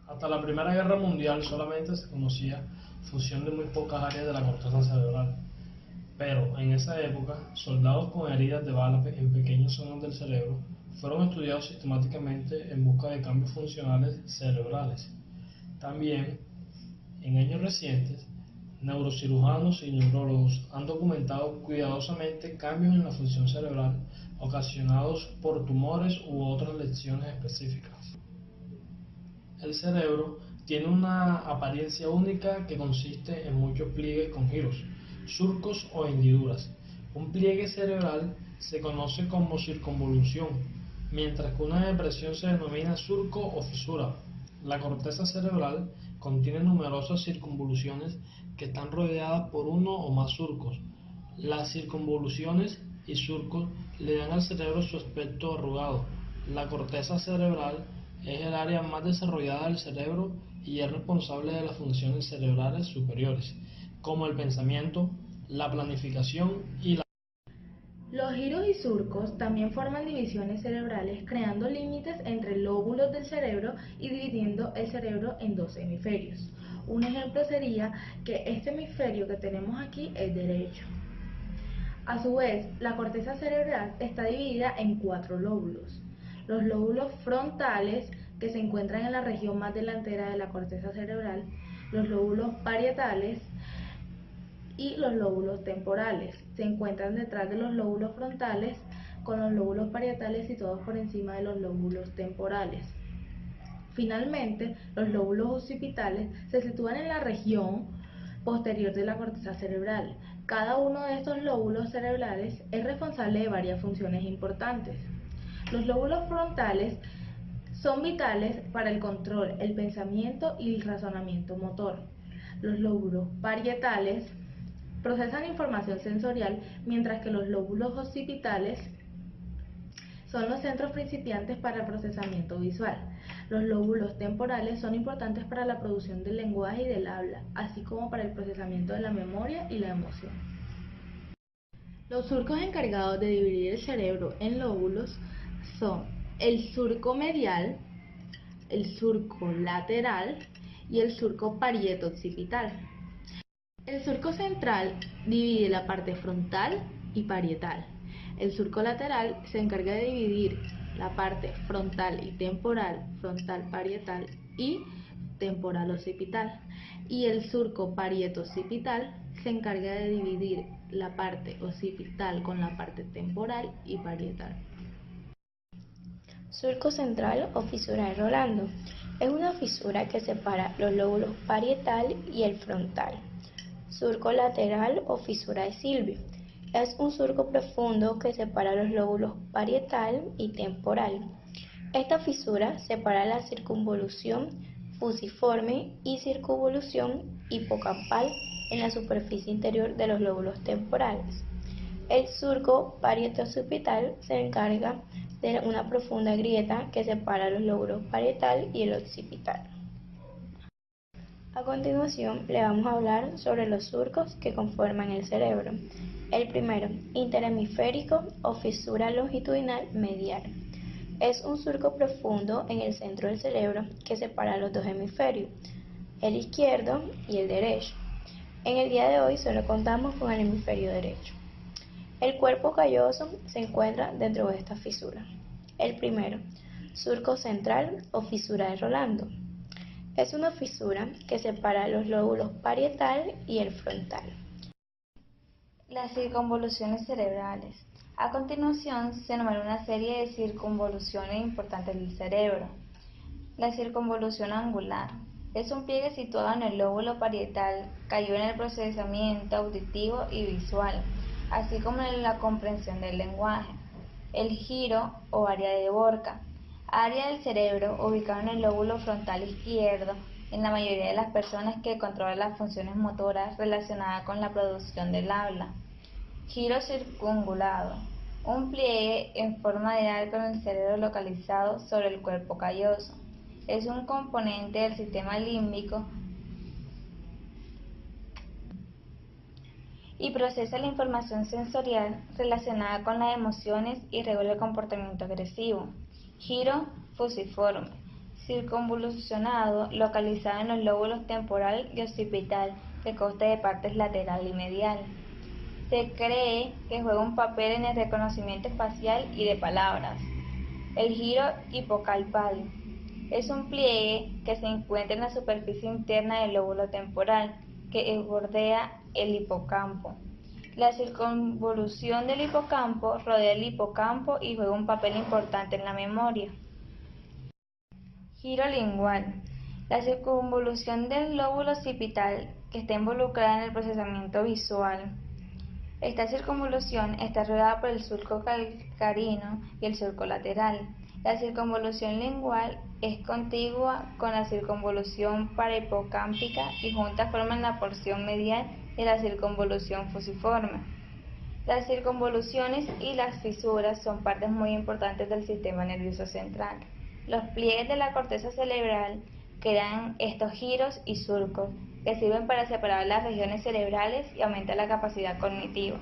Hasta la Primera Guerra Mundial solamente se conocía fusión de muy pocas áreas de la corteza cerebral, pero en esa época, soldados con heridas de bala en pequeñas zonas del cerebro fueron estudiados sistemáticamente en busca de cambios funcionales cerebrales. También, en años recientes, neurocirujanos y neurólogos han documentado cuidadosamente cambios en la función cerebral ocasionados por tumores u otras lesiones específicas. El cerebro tiene una apariencia única que consiste en muchos pliegues con giros, surcos o hendiduras. Un pliegue cerebral se conoce como circunvolución, mientras que una depresión se denomina surco o fisura. La corteza cerebral contiene numerosas circunvoluciones que están rodeadas por uno o más surcos. Las circunvoluciones y surcos le dan al cerebro su aspecto arrugado. La corteza cerebral es el área más desarrollada del cerebro y es responsable de las funciones cerebrales superiores, como el pensamiento, la planificación y la... Los giros y surcos también forman divisiones cerebrales, creando límites entre lóbulos del cerebro y dividiendo el cerebro en dos hemisferios. Un ejemplo sería que este hemisferio que tenemos aquí es derecho. A su vez, la corteza cerebral está dividida en 4 lóbulos. Los lóbulos frontales, que se encuentran en la región más delantera de la corteza cerebral, los lóbulos parietales y los lóbulos temporales. Se encuentran detrás de los lóbulos frontales, con los lóbulos parietales situados por encima de los lóbulos temporales. Finalmente, los lóbulos occipitales se sitúan en la región posterior de la corteza cerebral. Cada uno de estos lóbulos cerebrales es responsable de varias funciones importantes. Los lóbulos frontales son vitales para el control, el pensamiento y el razonamiento motor. Los lóbulos parietales procesan información sensorial, mientras que los lóbulos occipitales son los centros principiantes para el procesamiento visual. Los lóbulos temporales son importantes para la producción del lenguaje y del habla, así como para el procesamiento de la memoria y la emoción. Los surcos encargados de dividir el cerebro en lóbulos son el surco medial, el surco lateral y el surco parieto-occipital. El surco central divide la parte frontal y parietal. El surco lateral se encarga de dividir la parte frontal y temporal, frontal parietal y temporal occipital. Y el surco parieto-occipital se encarga de dividir la parte occipital con la parte temporal y parietal. Surco central o fisura de Rolando. Es una fisura que separa los lóbulos parietal y el frontal. Surco lateral o fisura de Silvio. Es un surco profundo que separa los lóbulos parietal y temporal. Esta fisura separa la circunvolución fusiforme y circunvolución hipocampal en la superficie interior de los lóbulos temporales. El surco parieto-occipital se encarga de una profunda grieta que separa los lóbulos parietal y el occipital. A continuación, le vamos a hablar sobre los surcos que conforman el cerebro. El primero, interhemisférico o fisura longitudinal medial. Es un surco profundo en el centro del cerebro que separa los dos hemisferios, el izquierdo y el derecho. En el día de hoy solo contamos con el hemisferio derecho. El cuerpo calloso se encuentra dentro de esta fisura. El primero, surco central o fisura de Rolando. Es una fisura que separa los lóbulos parietal y el frontal. Las circunvoluciones cerebrales. A continuación se enumera una serie de circunvoluciones importantes del cerebro. La circunvolución angular es un pliegue situado en el lóbulo parietal que ayuda en el procesamiento auditivo y visual, así como en la comprensión del lenguaje. El giro o área de Borca, área del cerebro ubicada en el lóbulo frontal izquierdo en la mayoría de las personas que controlan las funciones motoras relacionadas con la producción del habla. Giro circungulado, un pliegue en forma de arco en el cerebro localizado sobre el cuerpo calloso. Es un componente del sistema límbico y procesa la información sensorial relacionada con las emociones y regula el comportamiento agresivo. Giro fusiforme. circunvolucionado localizado en los lóbulos temporal y occipital, que consta de partes lateral y medial. Se cree que juega un papel en el reconocimiento espacial y de palabras. El giro hipocalpal es un pliegue que se encuentra en la superficie interna del lóbulo temporal, que bordea el hipocampo. La circunvolución del hipocampo rodea el hipocampo y juega un papel importante en la memoria. Giro lingual. La circunvolución del lóbulo occipital, que está involucrada en el procesamiento visual. Esta circunvolución está rodeada por el surco calcarino y el surco lateral. La circunvolución lingual es contigua con la circunvolución parahipocámpica y juntas forman la porción medial de la circunvolución fusiforme. Las circunvoluciones y las fisuras son partes muy importantes del sistema nervioso central. Los pliegues de la corteza cerebral crean estos giros y surcos, que sirven para separar las regiones cerebrales y aumentar la capacidad cognitiva.